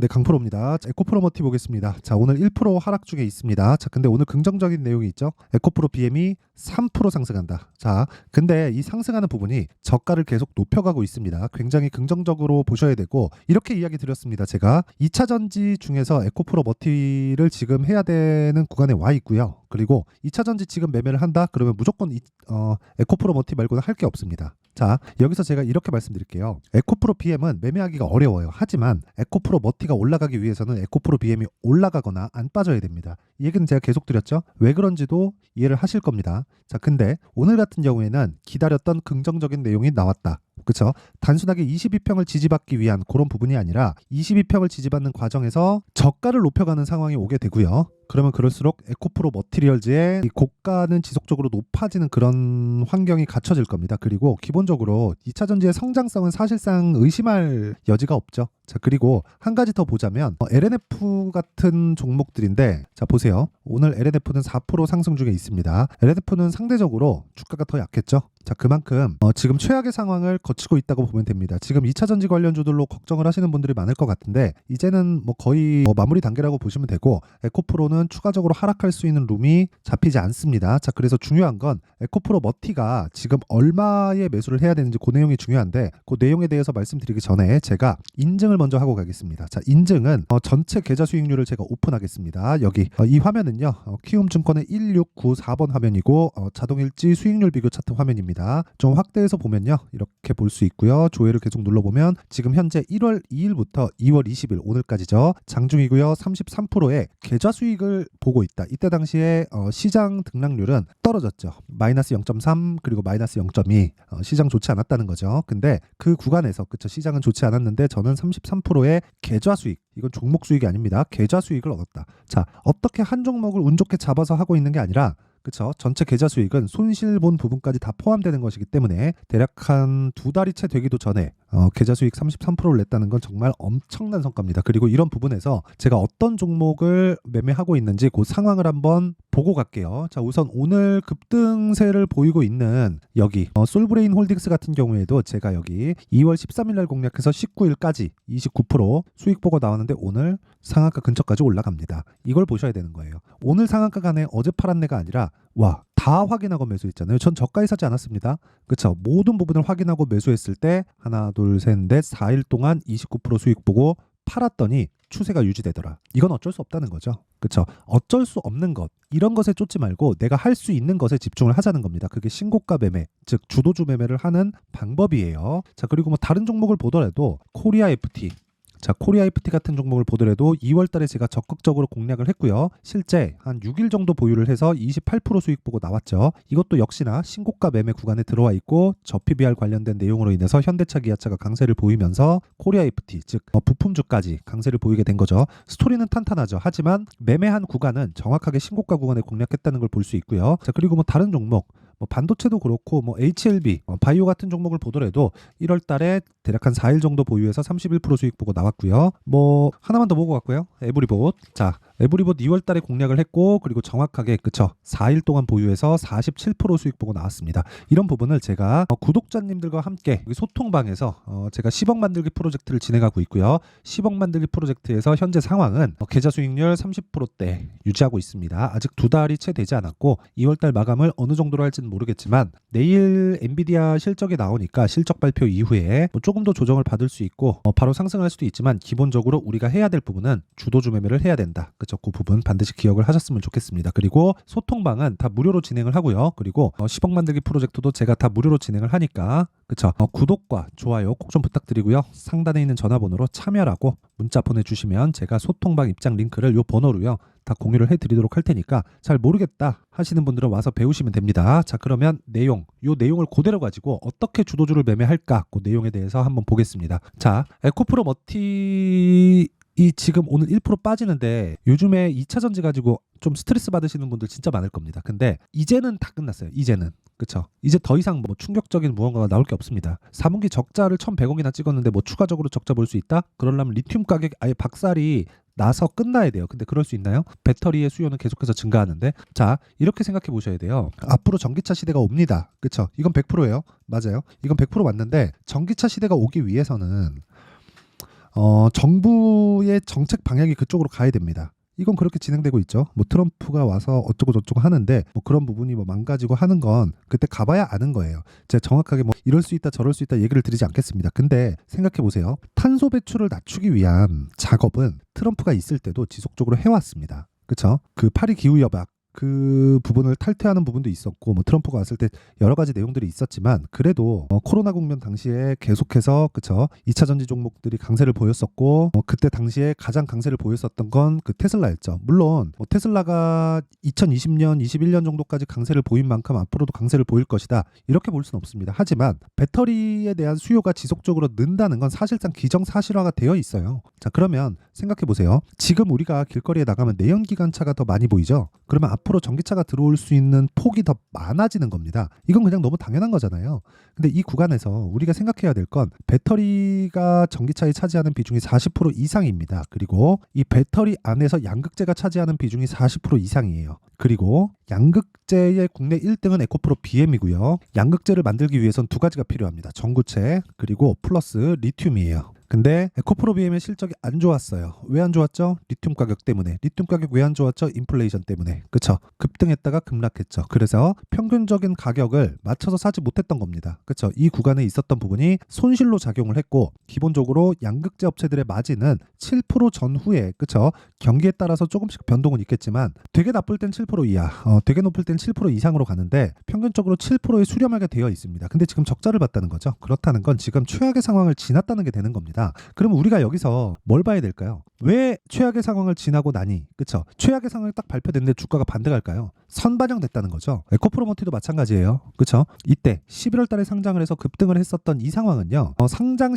네, 강프로입니다. 자, 에코프로 머티 보겠습니다. 자, 오늘 1% 하락 중에 있습니다. 자, 근데 오늘 긍정적인 내용이 있죠. 에코프로 BM이 3% 상승한다. 자, 근데 이 상승하는 부분이 저가를 계속 높여가고 있습니다. 굉장히 긍정적으로 보셔야 되고, 이렇게 이야기 드렸습니다. 제가 2차 전지 중에서 에코프로 머티를 지금 해야 되는 구간에 와 있고요. 그리고 2차 전지 지금 매매를 한다? 그러면 무조건 에코프로 머티 말고는 할 게 없습니다. 자, 여기서 제가 이렇게 말씀드릴게요. 에코프로 BM은 매매하기가 어려워요. 하지만 에코프로 머티가 올라가기 위해서는 에코프로 BM이 올라가거나 안 빠져야 됩니다. 이 얘기는 제가 계속 드렸죠. 왜 그런지도 이해를 하실 겁니다. 자, 근데 오늘 같은 경우에는 기다렸던 긍정적인 내용이 나왔다. 그렇죠? 단순하게 22평을 지지받기 위한 그런 부분이 아니라 22평을 지지받는 과정에서 저가를 높여가는 상황이 오게 되고요. 그러면 그럴수록 에코프로 머티리얼즈의 이 고가는 지속적으로 높아지는 그런 환경이 갖춰질 겁니다. 그리고 기본적으로 2차 전지의 성장성은 사실상 의심할 여지가 없죠. 자, 그리고 한 가지 더 보자면 LNF 같은 종목들인데, 자, 보세요. 오늘 LNF는 4% 상승 중에 있습니다. LNF는 상대적으로 주가가 더 약했죠. 자, 그만큼 지금 최악의 상황을 거치고 있다고 보면 됩니다. 지금 2차 전지 관련주들로 걱정을 하시는 분들이 많을 것 같은데, 이제는 거의 마무리 단계라고 보시면 되고, 에코프로는 추가적으로 하락할 수 있는 룸이 잡히지 않습니다. 자, 그래서 중요한 건 에코프로 머티가 지금 얼마의 매수를 해야 되는지 그 내용이 중요한데, 그 내용에 대해서 말씀드리기 전에 제가 인증을 먼저 하고 가겠습니다. 자, 인증은 전체 계좌 수익률을 제가 오픈하겠습니다. 여기 이 화면은요, 키움증권의 1694번 화면이고 자동일지 수익률 비교 차트 화면입니다. 좀 확대해서 보면요, 이렇게 볼 수 있고요. 조회를 계속 눌러보면 지금 현재 1월 2일부터 2월 20일 오늘까지죠. 장중이고요. 33%의 계좌 수익을 보고 있다. 이때 당시에 시장 등락률은 떨어졌죠. 마이너스 0.3 그리고 마이너스 0.2 시장 좋지 않았다는 거죠. 근데 그 구간에서 그쵸, 시장은 좋지 않았는데 저는 33%의 계좌 수익, 이건 종목 수익이 아닙니다. 계좌 수익을 얻었다. 자, 어떻게 한 종목을 운 좋게 잡아서 하고 있는 게 아니라, 그쵸, 전체 계좌 수익은 손실 본 부분까지 다 포함되는 것이기 때문에 대략 한 2달이 채 되기도 전에 계좌 수익 33%를 냈다는 건 정말 엄청난 성과입니다. 그리고 이런 부분에서 제가 어떤 종목을 매매하고 있는지 그 상황을 한번 보고 갈게요. 자, 우선 오늘 급등세를 보이고 있는 여기 솔브레인 홀딩스 같은 경우에도 제가 여기 2월 13일 날 공략해서 19일까지 29% 수익 보고 나왔는데 오늘 상한가 근처까지 올라갑니다. 이걸 보셔야 되는 거예요. 오늘 상한가 간에 어제 팔았네가 아니라 다 확인하고 매수했잖아요. 전 저가에 사지 않았습니다. 그쵸? 모든 부분을 확인하고 매수했을 때 하나, 둘, 셋, 넷, 4일 동안 29% 수익 보고 팔았더니 추세가 유지되더라. 이건 어쩔 수 없다는 거죠. 그쵸? 어쩔 수 없는 것, 이런 것에 쫓지 말고 내가 할 수 있는 것에 집중을 하자는 겁니다. 그게 신고가 매매, 즉 주도주 매매를 하는 방법이에요. 자, 그리고 다른 종목을 보더라도 코리아 FT, 자, 코리아 FT 같은 종목을 보더라도 2월 달에 제가 적극적으로 공략을 했고요. 실제 한 6일 정도 보유를 해서 28% 수익 보고 나왔죠. 이것도 역시나 신고가 매매 구간에 들어와 있고 저 PBR 관련된 내용으로 인해서 현대차, 기아차가 강세를 보이면서 코리아 FT, 즉 부품주까지 강세를 보이게 된 거죠. 스토리는 탄탄하죠. 하지만 매매한 구간은 정확하게 신고가 구간에 공략했다는 걸 볼 수 있고요. 자, 그리고 다른 종목, 반도체도 그렇고 HLB, 바이오 같은 종목을 보더라도 1월 달에 대략 한 4일 정도 보유해서 31% 수익 보고 나왔고요. 하나만 더 보고 갔고요. 에브리봇. 자, 에브리봇 2월 달에 공략을 했고, 그리고 정확하게 그쵸, 4일 동안 보유해서 47% 수익 보고 나왔습니다. 이런 부분을 제가 구독자님들과 함께 소통방에서 제가 10억 만들기 프로젝트를 진행하고 있고요. 10억 만들기 프로젝트에서 현재 상황은 계좌 수익률 30%대 유지하고 있습니다. 아직 2달이 채 되지 않았고 2월 달 마감을 어느 정도로 할지는 모르겠지만 내일 엔비디아 실적이 나오니까 실적 발표 이후에 조금 더 조정을 받을 수 있고 바로 상승할 수도 있지만, 기본적으로 우리가 해야 될 부분은 주도주 매매를 해야 된다. 그쵸? 그 부분 반드시 기억을 하셨으면 좋겠습니다. 그리고 소통방은 다 무료로 진행을 하고요. 그리고 10억 만들기 프로젝트도 제가 다 무료로 진행을 하니까, 그쵸? 구독과 좋아요 꼭 좀 부탁드리고요. 상단에 있는 전화번호로 참여라고 문자 보내주시면 제가 소통방 입장 링크를 요 번호로요 다 공유를 해드리도록 할 테니까, 잘 모르겠다 하시는 분들은 와서 배우시면 됩니다. 자, 그러면 요 내용을 그대로 가지고 어떻게 주도주를 매매할까, 그 내용에 대해서 한번 보겠습니다. 자, 에코프로 머티 이 지금 오늘 1% 빠지는데, 요즘에 2차 전지 가지고 좀 스트레스 받으시는 분들 진짜 많을 겁니다. 근데 이제는 다 끝났어요. 이제는. 그쵸? 이제 더 이상 충격적인 무언가가 나올 게 없습니다. 4분기 적자를 1,100억이나 찍었는데 추가적으로 적자 볼 수 있다? 그러려면 리튬 가격 아예 박살이 나서 끝나야 돼요. 근데 그럴 수 있나요? 배터리의 수요는 계속해서 증가하는데. 자, 이렇게 생각해 보셔야 돼요. 앞으로 전기차 시대가 옵니다. 그쵸? 이건 100%예요. 맞아요. 이건 100% 맞는데, 전기차 시대가 오기 위해서는 정부의 정책 방향이 그쪽으로 가야 됩니다. 이건 그렇게 진행되고 있죠. 뭐 트럼프가 와서 어쩌고 저쩌고 하는데 뭐 그런 부분이 뭐 망가지고 하는 건 그때 가봐야 아는 거예요. 제가 정확하게 뭐 이럴 수 있다 저럴 수 있다 얘기를 드리지 않겠습니다. 근데 생각해 보세요. 탄소 배출을 낮추기 위한 작업은 트럼프가 있을 때도 지속적으로 해왔습니다. 그렇죠? 그 파리 기후 협약 그 부분을 탈퇴하는 부분도 있었고 뭐 트럼프가 왔을 때 여러 가지 내용들이 있었지만 그래도 코로나 국면 당시에 계속해서 그쵸 2차 전지 종목들이 강세를 보였었고 그때 당시에 가장 강세를 보였었던 건 그 테슬라였죠. 물론 테슬라가 2020년 21년 정도까지 강세를 보인 만큼 앞으로도 강세를 보일 것이다 이렇게 볼 수는 없습니다. 하지만 배터리에 대한 수요가 지속적으로 는다는 건 사실상 기정사실화가 되어 있어요. 자 그러면 생각해 보세요. 지금 우리가 길거리에 나가면 내연기관차가 더 많이 보이죠. 그러면 앞으로 전기차가 들어올 수 있는 폭이 더 많아지는 겁니다. 이건 그냥 너무 당연한 거잖아요. 근데 이 구간에서 우리가 생각해야 될 건 배터리가 전기차에 차지하는 비중이 40% 이상입니다. 그리고 이 배터리 안에서 양극재가 차지하는 비중이 40% 이상이에요. 그리고 양극재의 국내 1등은 에코프로 BM이고요. 양극재를 만들기 위해선 두 가지가 필요합니다. 전구체 그리고 플러스 리튬이에요. 근데 에코프로 BM의 실적이 안 좋았어요. 왜 안 좋았죠? 리튬 가격 때문에. 리튬 가격 왜 안 좋았죠? 인플레이션 때문에. 그쵸? 급등했다가 급락했죠. 그래서 평균적인 가격을 맞춰서 사지 못했던 겁니다. 그쵸? 이 구간에 있었던 부분이 손실로 작용을 했고 기본적으로 양극재 업체들의 마진은 7% 전후에 그쵸? 경기에 따라서 조금씩 변동은 있겠지만 되게 나쁠 땐 7% 이하, 되게 높을 땐 7% 이상으로 가는데 평균적으로 7%에 수렴하게 되어 있습니다. 근데 지금 적자를 봤다는 거죠. 그렇다는 건 지금 최악의 상황을 지났다는 게 되는 겁니다. 그럼 우리가 여기서 뭘 봐야 될까요? 왜 최악의 상황을 지나고 나니 그쵸? 최악의 상황이 딱 발표됐는데 주가가 반등할까요? 선반영됐다는 거죠. 에코프로머티도 마찬가지예요. 그쵸? 이때 11월 달에 상장을 해서 급등을 했었던 이 상황은요. 상장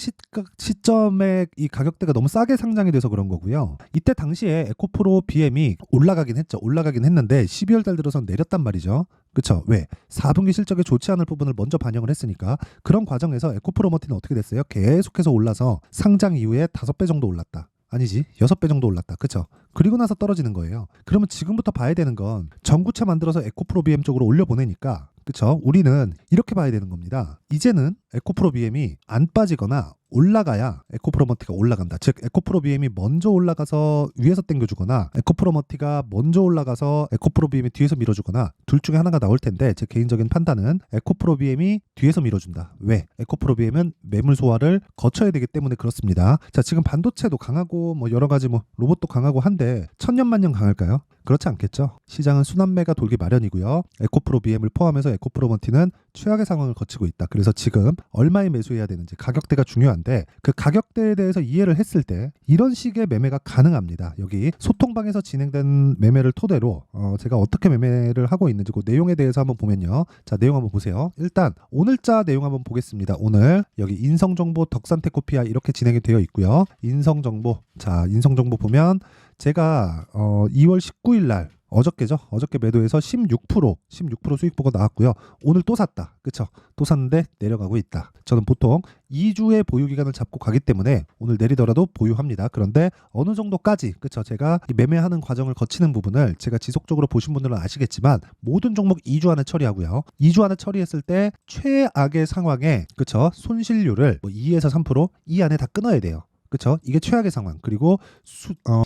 시점에 이 가격대가 너무 싸게 상장이 돼서 그런 거고요. 이때 당시에 에코프로 BM이 올라가긴 했죠. 올라가긴 했는데 12월 달 들어서 내렸단 말이죠. 그쵸? 왜? 4분기 실적에 좋지 않을 부분을 먼저 반영을 했으니까 그런 과정에서 에코프로머티는 어떻게 됐어요? 계속해서 올라서 상장 이후에 5배 정도 올랐다. 아니지 6배 정도 올랐다. 그쵸? 그리고 나서 떨어지는 거예요. 그러면 지금부터 봐야 되는 건 전구체 만들어서 에코프로 BM 쪽으로 올려보내니까 그쵸? 우리는 이렇게 봐야 되는 겁니다. 이제는 에코프로 BM이 안 빠지거나 올라가야 에코프로머티가 올라간다. 즉 에코프로 BM이 먼저 올라가서 위에서 당겨주거나 에코프로머티가 먼저 올라가서 에코프로 BM이 뒤에서 밀어주거나 둘 중에 하나가 나올 텐데 제 개인적인 판단은 에코프로 BM이 뒤에서 밀어준다. 왜? 에코프로 BM은 매물 소화를 거쳐야 되기 때문에 그렇습니다. 자 지금 반도체도 강하고 뭐 여러 가지 뭐 로봇도 강하고 한데 천년만년 강할까요? 그렇지 않겠죠. 시장은 순환매가 돌기 마련이고요. 에코프로 BM을 포함해서 에코프로머티는 최악의 상황을 거치고 있다. 그래서 지금 얼마에 매수해야 되는지 가격대가 중요한데 그 가격대에 대해서 이해를 했을 때 이런 식의 매매가 가능합니다. 여기 소통방에서 진행된 매매를 토대로 제가 어떻게 매매를 하고 있는지 그 내용에 대해서 한번 보면요. 자 내용 한번 보세요. 일단 오늘자 내용 한번 보겠습니다. 오늘 여기 인성정보 덕산테코피아 이렇게 진행이 되어 있고요. 인성정보 자 인성정보 보면 제가 2월 19일 날 어저께죠. 어저께 매도해서 16% 수익 보고 나왔고요. 오늘 또 샀다. 그쵸? 또 샀는데 내려가고 있다. 저는 보통 2주의 보유 기간을 잡고 가기 때문에 오늘 내리더라도 보유합니다. 그런데 어느 정도까지 그쵸? 제가 이 매매하는 과정을 거치는 부분을 제가 지속적으로 보신 분들은 아시겠지만 모든 종목 2주 안에 처리하고요. 2주 안에 처리했을 때 최악의 상황에 그쵸? 손실률을 뭐 2에서 3% 이 안에 다 끊어야 돼요. 그쵸? 이게 최악의 상황. 그리고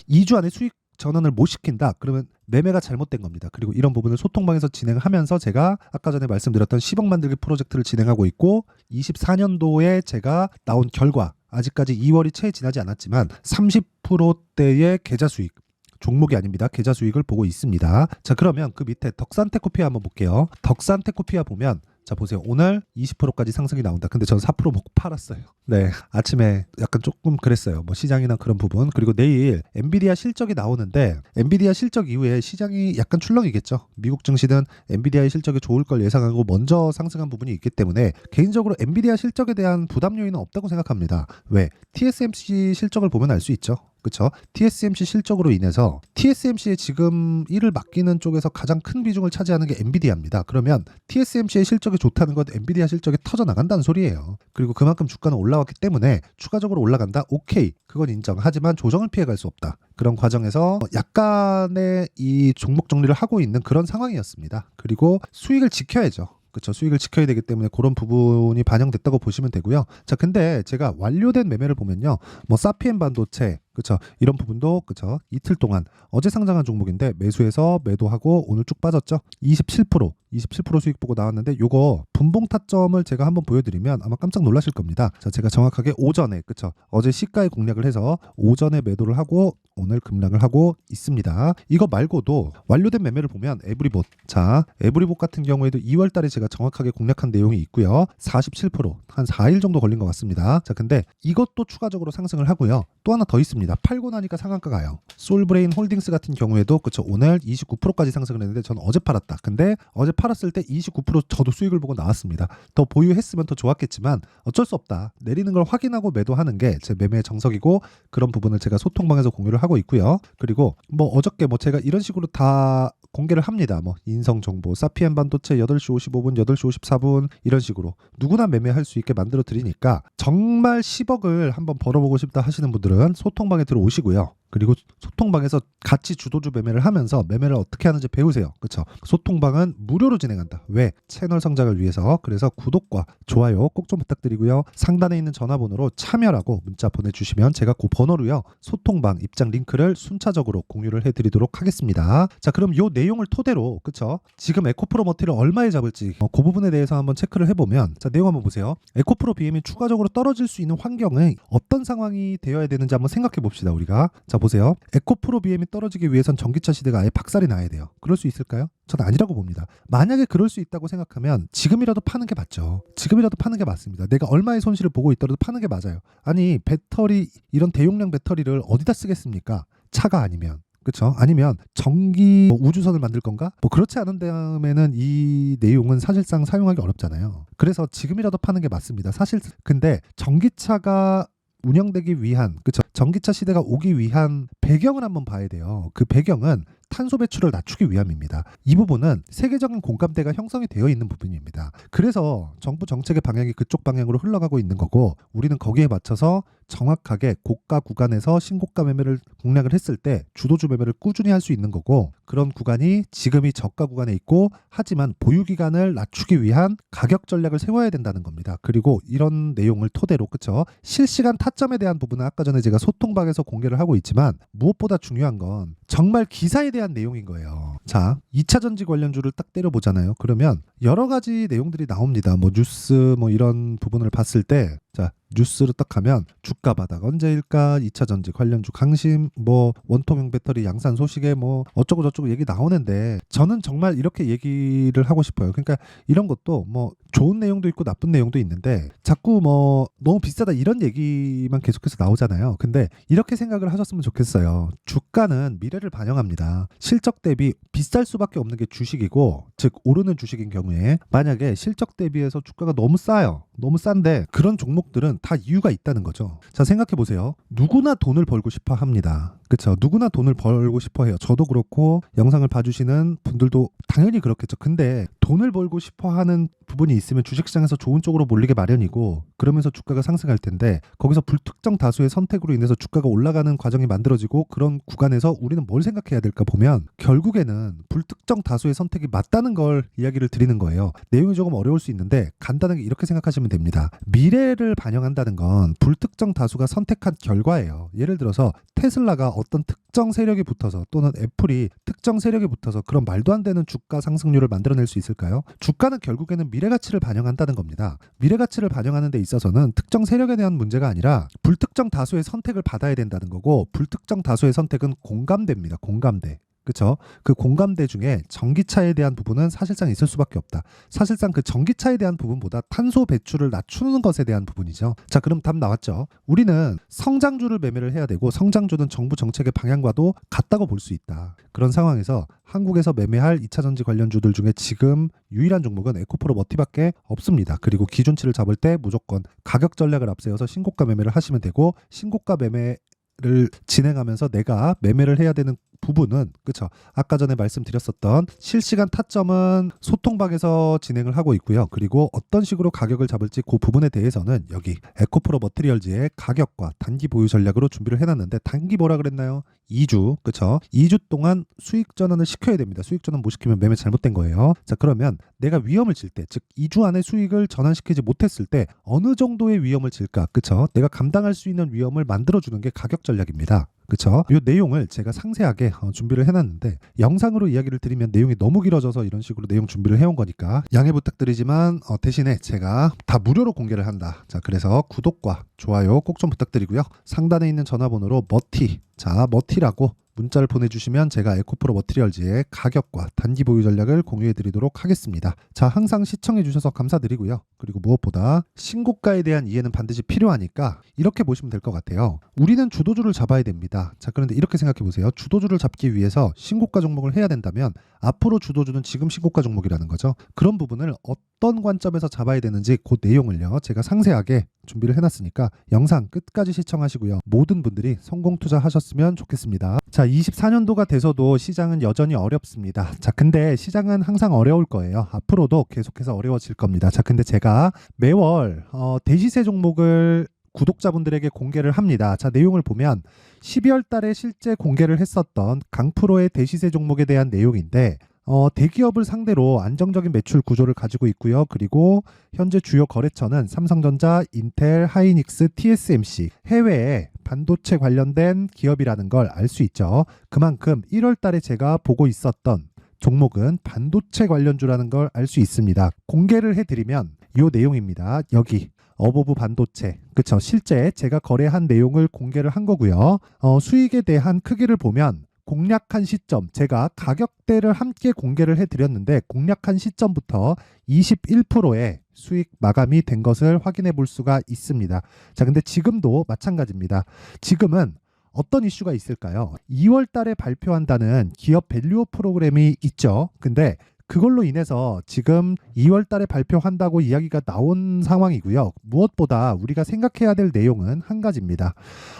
2주 안에 수익 전환을 못 시킨다. 그러면 매매가 잘못된 겁니다. 그리고 이런 부분을 소통방에서 진행하면서 제가 아까 전에 말씀드렸던 10억 만들기 프로젝트를 진행하고 있고 24년도에 제가 나온 결과 아직까지 2월이 채 지나지 않았지만 30%대의 계좌 수익 종목이 아닙니다. 계좌 수익을 보고 있습니다. 자 그러면 그 밑에 덕산테코피아 한번 볼게요. 덕산테코피아 보면 자 보세요. 오늘 20%까지 상승이 나온다. 근데 저는 4% 먹고 팔았어요. 네, 아침에 약간 조금 그랬어요. 뭐 시장이나 그런 부분. 그리고 내일 엔비디아 실적이 나오는데 엔비디아 실적 이후에 시장이 약간 출렁이겠죠. 미국 증시는 엔비디아의 실적이 좋을 걸 예상하고 먼저 상승한 부분이 있기 때문에 개인적으로 엔비디아 실적에 대한 부담 요인은 없다고 생각합니다. 왜? TSMC 실적을 보면 알 수 있죠. 그렇죠? TSMC 실적으로 인해서 TSMC의 지금 일을 맡기는 쪽에서 가장 큰 비중을 차지하는 게 엔비디아입니다. 그러면 TSMC의 실적이 좋다는 건 엔비디아 실적이 터져 나간다는 소리예요. 그리고 그만큼 주가는 올라왔기 때문에 추가적으로 올라간다? 오케이. 그건 인정하지만 조정을 피해갈 수 없다. 그런 과정에서 약간의 이 종목 정리를 하고 있는 그런 상황이었습니다. 그리고 수익을 지켜야죠. 그쵸, 수익을 지켜야 되기 때문에 그런 부분이 반영됐다고 보시면 되고요. 자, 근데 제가 완료된 매매를 보면요, 뭐 사피엔 반도체, 그쵸, 이런 부분도 그쵸, 이틀 동안 어제 상장한 종목인데 매수해서 매도하고 오늘 쭉 빠졌죠. 27% 수익 보고 나왔는데, 요거 분봉 타점을 제가 한번 보여드리면 아마 깜짝 놀라실 겁니다. 자, 제가 정확하게 오전에, 그쵸, 어제 시가에 공략을 해서 오전에 매도를 하고 오늘 급락을 하고 있습니다. 이거 말고도 완료된 매매를 보면 에브리봇, 자, 에브리봇 같은 경우에도 2월 달에 제가 정확하게 공략한 내용이 있고요. 47%한 4일 정도 걸린 것 같습니다. 자, 근데 이것도 추가적으로 상승을 하고요. 또 하나 더 있습니다. 팔고 나니까 상한가 가요. 솔브레인 홀딩스 같은 경우에도 그쵸, 오늘 29%까지 상승을 했는데 저는 어제 팔았다. 근데 어제 팔았을 때 29% 저도 수익을 보고 나왔습니다. 더 보유했으면 더 좋았겠지만 어쩔 수 없다. 내리는 걸 확인하고 매도하는 게 제 매매의 정석이고, 그런 부분을 제가 소통방에서 공유를 하고 있고요. 그리고 뭐 어저께 뭐 제가 이런 식으로 다 공개를 합니다. 뭐 인성 정보, 사피엔 반도체 8시 55분, 8시 54분 이런 식으로 누구나 매매할 수 있게 만들어 드리니까, 정말 10억을 한번 벌어보고 싶다 하시는 분들은 소통방에 들어오시고요. 그리고 소통방에서 같이 주도주 매매를 하면서 매매를 어떻게 하는지 배우세요. 그렇죠? 소통방은 무료로 진행한다. 왜? 채널 성장을 위해서. 그래서 구독과 좋아요 꼭 좀 부탁드리고요. 상단에 있는 전화번호로 참여라고 문자 보내주시면 제가 그 번호로요, 소통방 입장 링크를 순차적으로 공유를 해드리도록 하겠습니다. 자, 그럼 요 내용을 토대로, 그쵸, 지금 에코프로 머티를 얼마에 잡을지 그 부분에 대해서 한번 체크를 해보면, 자, 내용 한번 보세요. 에코프로 BM이 추가적으로 떨어질 수 있는 환경은 어떤 상황이 되어야 되는지 한번 생각해 봅시다. 우리가, 자, 보세요. 에코프로 BM이 떨어지기 위해선 전기차 시대가 아예 박살이 나야 돼요. 그럴 수 있을까요? 저는 아니라고 봅니다. 만약에 그럴 수 있다고 생각하면 지금이라도 파는 게 맞죠. 지금이라도 파는 게 맞습니다. 내가 얼마의 손실을 보고 있더라도 파는 게 맞아요. 아니, 배터리, 이런 대용량 배터리를 어디다 쓰겠습니까? 차가 아니면. 그렇죠? 아니면 전기 우주선을 만들 건가? 뭐 그렇지 않은 다음에는 이 내용은 사실상 사용하기 어렵잖아요. 그래서 지금이라도 파는 게 맞습니다. 사실 근데 전기차가 운영되기 위한, 그쵸, 전기차 시대가 오기 위한 배경을 한번 봐야 돼요. 그 배경은 탄소 배출을 낮추기 위함입니다. 이 부분은 세계적인 공감대가 형성이 되어 있는 부분입니다. 그래서 정부 정책의 방향이 그쪽 방향으로 흘러가고 있는 거고, 우리는 거기에 맞춰서 정확하게 고가 구간에서 신고가 매매를 공략을 했을 때 주도주 매매를 꾸준히 할 수 있는 거고, 그런 구간이 지금이 저가 구간에 있고, 하지만 보유 기간을 낮추기 위한 가격 전략을 세워야 된다는 겁니다. 그리고 이런 내용을 토대로, 그쵸, 실시간 타점에 대한 부분은 아까 전에 제가 소통방에서 공개를 하고 있지만, 무엇보다 중요한 건 정말 기사에 대한 내용인 거예요. 자, 2차 전지 관련주를 딱 때려보잖아요. 그러면 여러 가지 내용들이 나옵니다. 뭐 뉴스 뭐 이런 부분을 봤을 때, 자, 뉴스를 딱 가면 주가 바닥 언제일까, 2차 전지 관련주 강심, 뭐 원통형 배터리 양산 소식에 뭐 어쩌고 저쩌고 얘기 나오는데, 저는 정말 이렇게 얘기를 하고 싶어요. 그러니까 이런 것도 뭐 좋은 내용도 있고 나쁜 내용도 있는데, 자꾸 뭐 너무 비싸다 이런 얘기만 계속해서 나오잖아요. 근데 이렇게 생각을 하셨으면 좋겠어요. 주가는 미래를 반영합니다. 실적 대비 비쌀 수밖에 없는 게 주식이고, 즉 오르는 주식인 경우에 만약에 실적 대비해서 주가가 너무 싸요. 너무 싼데 그런 종목들은 다 이유가 있다는 거죠. 자, 생각해 보세요. 누구나 돈을 벌고 싶어 합니다. 그렇죠? 누구나 돈을 벌고 싶어 해요. 저도 그렇고 영상을 봐주시는 분들도 당연히 그렇겠죠. 근데 돈을 벌고 싶어 하는 부분이 있으면 주식시장에서 좋은 쪽으로 몰리게 마련이고, 그러면서 주가가 상승할 텐데, 거기서 불특정 다수의 선택으로 인해서 주가가 올라가는 과정이 만들어지고, 그런 구간에서 우리는 뭘 생각해야 될까 보면 결국에는 불특정 다수의 선택이 맞다는 걸 이야기를 드리는 거예요. 내용이 조금 어려울 수 있는데 간단하게 이렇게 생각하시면 됩니다. 미래를 반영한다는 건 불특정 다수가 선택한 결과예요. 예를 들어서 테슬라가 어떤 특정 세력이 붙어서, 또는 애플이 특정 세력이 붙어서 그런 말도 안 되는 주가 상승률을 만들어낼 수 있을까요? 주가는 결국에는 미래 가치를 반영한다는 겁니다. 미래 가치를 반영하는 데 있어서는 특정 세력에 대한 문제가 아니라 불특정 다수의 선택을 받아야 된다는 거고, 불특정 다수의 선택은 공감대입니다. 공감대. 그렇죠? 그 공감대 중에 전기차에 대한 부분은 사실상 있을 수밖에 없다. 사실상 그 전기차에 대한 부분보다 탄소 배출을 낮추는 것에 대한 부분이죠. 자, 그럼 답 나왔죠. 우리는 성장주를 매매를 해야 되고, 성장주는 정부 정책의 방향과도 같다고 볼 수 있다. 그런 상황에서 한국에서 매매할 2차 전지 관련주들 중에 지금 유일한 종목은 에코프로 머티밖에 없습니다. 그리고 기준치를 잡을 때 무조건 가격 전략을 앞세워서 신고가 매매를 하시면 되고, 신고가 매매 를 진행하면서 내가 매매를 해야 되는 부분은 그쵸, 아까 전에 말씀드렸었던 실시간 타점은 소통방에서 진행을 하고 있고요. 그리고 어떤 식으로 가격을 잡을지 그 부분에 대해서는 여기 에코프로 머티리얼즈의 가격과 단기 보유 전략으로 준비를 해놨는데, 단기 뭐라 그랬나요? 2주, 그쵸? 2주 동안 수익 전환을 시켜야 됩니다. 수익 전환 못 시키면 매매 잘못된 거예요. 자, 그러면 내가 위험을 질 때, 즉 2주 안에 수익을 전환시키지 못했을 때 어느 정도의 위험을 질까? 그쵸? 내가 감당할 수 있는 위험을 만들어주는 게 가격 전략입니다. 그쵸? 이 내용을 제가 상세하게 준비를 해놨는데, 영상으로 이야기를 드리면 내용이 너무 길어져서 이런 식으로 내용 준비를 해온 거니까 양해 부탁드리지만 대신에 제가 다 무료로 공개를 한다. 자, 그래서 구독과 좋아요 꼭 좀 부탁드리고요. 상단에 있는 전화번호로 머티라고 문자를 보내주시면 제가 에코프로 머티리얼즈의 가격과 단기 보유 전략을 공유해 드리도록 하겠습니다. 자, 항상 시청해 주셔서 감사드리고요. 그리고 무엇보다 신고가에 대한 이해는 반드시 필요하니까 이렇게 보시면 될 것 같아요. 우리는 주도주를 잡아야 됩니다. 자, 그런데 이렇게 생각해 보세요. 주도주를 잡기 위해서 신고가 종목을 해야 된다면 앞으로 주도주는 지금 신고가 종목이라는 거죠. 그런 부분을 어떤 관점에서 잡아야 되는지 그 내용을요, 제가 상세하게 준비를 해놨으니까 영상 끝까지 시청하시고요. 모든 분들이 성공 투자하셨으면 좋겠습니다. 자, 24년도가 돼서도 시장은 여전히 어렵습니다. 자, 근데 시장은 항상 어려울 거예요. 앞으로도 계속해서 어려워질 겁니다. 자, 근데 제가 매월 대시세 종목을 구독자분들에게 공개를 합니다. 자, 내용을 보면 12월 달에 실제 공개를 했었던 강프로의 대시세 종목에 대한 내용인데, 대기업을 상대로 안정적인 매출 구조를 가지고 있고요. 그리고 현재 주요 거래처는 삼성전자, 인텔, 하이닉스, TSMC, 해외에 반도체 관련된 기업이라는 걸 알 수 있죠. 그만큼 1월 달에 제가 보고 있었던 종목은 반도체 관련주라는 걸 알 수 있습니다. 공개를 해드리면 이 내용입니다. 여기 어보브 반도체, 그쵸? 실제 제가 거래한 내용을 공개를 한 거고요. 수익에 대한 크기를 보면 공략한 시점, 제가 가격대를 함께 공개를 해드렸는데 공략한 시점부터 21%의 수익 마감이 된 것을 확인해 볼 수가 있습니다. 자, 근데 지금도 마찬가지입니다. 지금은 어떤 이슈가 있을까요? 2월 달에 발표한다는 기업 밸류업 프로그램이 있죠. 근데 그걸로 인해서 지금 2월 달에 발표한다고 이야기가 나온 상황이고요. 무엇보다 우리가 생각해야 될 내용은 한 가지입니다.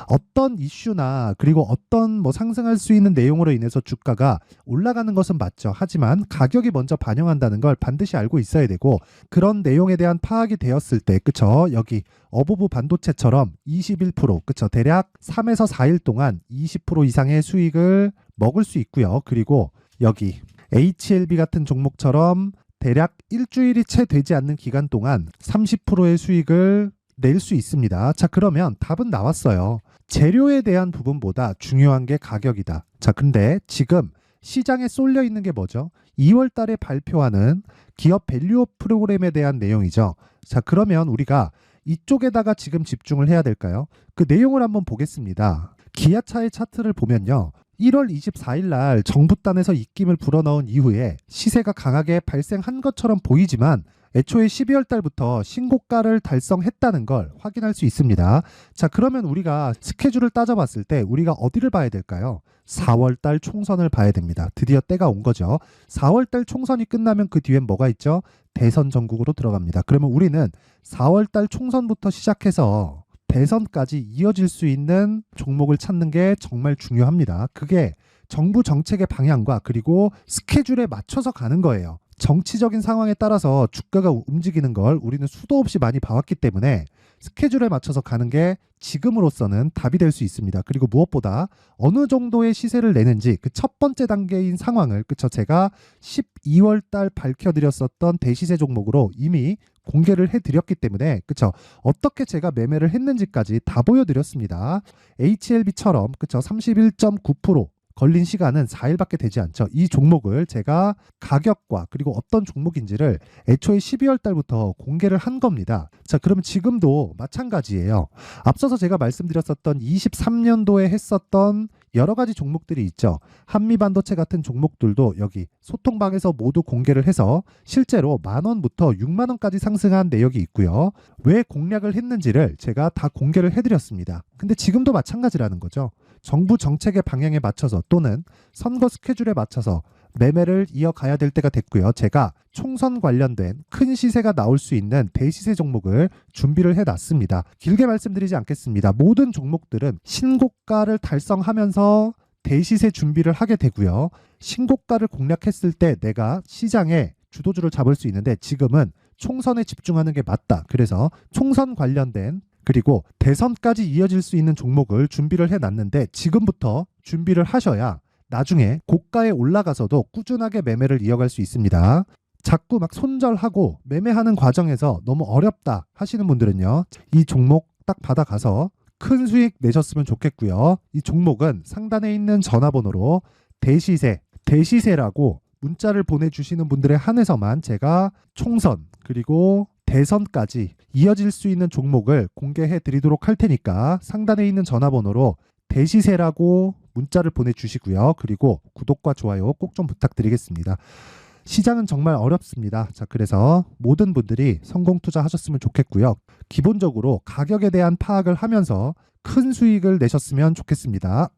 어떤 이슈나 그리고 어떤 상승할 수 있는 내용으로 인해서 주가가 올라가는 것은 맞죠. 하지만 가격이 먼저 반영한다는 걸 반드시 알고 있어야 되고, 그런 내용에 대한 파악이 되었을 때, 그쵸? 여기 어보브 반도체처럼 21%, 그쵸? 대략 3에서 4일 동안 20% 이상의 수익을 먹을 수 있고요. 그리고 여기 HLB 같은 종목처럼 대략 일주일이 채 되지 않는 기간 동안 30%의 수익을 낼 수 있습니다. 자, 그러면 답은 나왔어요. 재료에 대한 부분보다 중요한 게 가격이다. 자, 근데 지금 시장에 쏠려 있는 게 뭐죠? 2월 달에 발표하는 기업 밸류업 프로그램에 대한 내용이죠. 자, 그러면 우리가 이쪽에다가 지금 집중을 해야 될까요? 그 내용을 한번 보겠습니다. 기아차의 차트를 보면요, 1월 24일 날 정부단에서 입김을 불어넣은 이후에 시세가 강하게 발생한 것처럼 보이지만 애초에 12월 달부터 신고가를 달성했다는 걸 확인할 수 있습니다. 자, 그러면 우리가 스케줄을 따져봤을 때 우리가 어디를 봐야 될까요? 4월 달 총선을 봐야 됩니다. 드디어 때가 온 거죠. 4월 달 총선이 끝나면 그 뒤엔 뭐가 있죠? 대선 전국으로 들어갑니다. 그러면 우리는 4월 달 총선부터 시작해서 대선까지 이어질 수 있는 종목을 찾는 게 정말 중요합니다. 그게 정부 정책의 방향과 그리고 스케줄에 맞춰서 가는 거예요. 정치적인 상황에 따라서 주가가 움직이는 걸 우리는 수도 없이 많이 봐왔기 때문에 스케줄에 맞춰서 가는 게 지금으로서는 답이 될 수 있습니다. 그리고 무엇보다 어느 정도의 시세를 내는지 그 첫 번째 단계인 상황을, 그쵸? 제가 12월 달 밝혀드렸었던 대시세 종목으로 이미 공개를 해드렸기 때문에, 그쵸? 어떻게 제가 매매를 했는지까지 다 보여드렸습니다. HLB처럼, 그쵸? 31.9% 걸린 시간은 4일밖에 되지 않죠. 이 종목을 제가 가격과 그리고 어떤 종목인지를 애초에 12월 달부터 공개를 한 겁니다. 자, 그러면 지금도 마찬가지예요. 앞서서 제가 말씀드렸었던 23년도에 했었던 여러 가지 종목들이 있죠. 한미반도체 같은 종목들도 여기 소통방에서 모두 공개를 해서 실제로 10,000원부터 60,000원까지 상승한 내역이 있고요. 왜 공략을 했는지를 제가 다 공개를 해드렸습니다. 근데 지금도 마찬가지라는 거죠. 정부 정책의 방향에 맞춰서 또는 선거 스케줄에 맞춰서 매매를 이어가야 될 때가 됐고요. 제가 총선 관련된 큰 시세가 나올 수 있는 대시세 종목을 준비를 해놨습니다. 길게 말씀드리지 않겠습니다. 모든 종목들은 신고가를 달성하면서 대시세 준비를 하게 되고요. 신고가를 공략했을 때 내가 시장에 주도주를 잡을 수 있는데 지금은 총선에 집중하는 게 맞다. 그래서 총선 관련된 그리고 대선까지 이어질 수 있는 종목을 준비를 해놨는데 지금부터 준비를 하셔야 나중에 고가에 올라가서도 꾸준하게 매매를 이어갈 수 있습니다. 자꾸 막 손절하고 매매하는 과정에서 너무 어렵다 하시는 분들은요. 이 종목 딱 받아가서 큰 수익 내셨으면 좋겠고요. 이 종목은 상단에 있는 전화번호로 대시세라고 문자를 보내주시는 분들에 한해서만 제가 총선 그리고 대선까지 이어질 수 있는 종목을 공개해 드리도록 할 테니까 상단에 있는 전화번호로 대시세라고 문자를 보내주시고요. 그리고 구독과 좋아요 꼭 좀 부탁드리겠습니다. 시장은 정말 어렵습니다. 자, 그래서 모든 분들이 성공 투자하셨으면 좋겠고요. 기본적으로 가격에 대한 파악을 하면서 큰 수익을 내셨으면 좋겠습니다.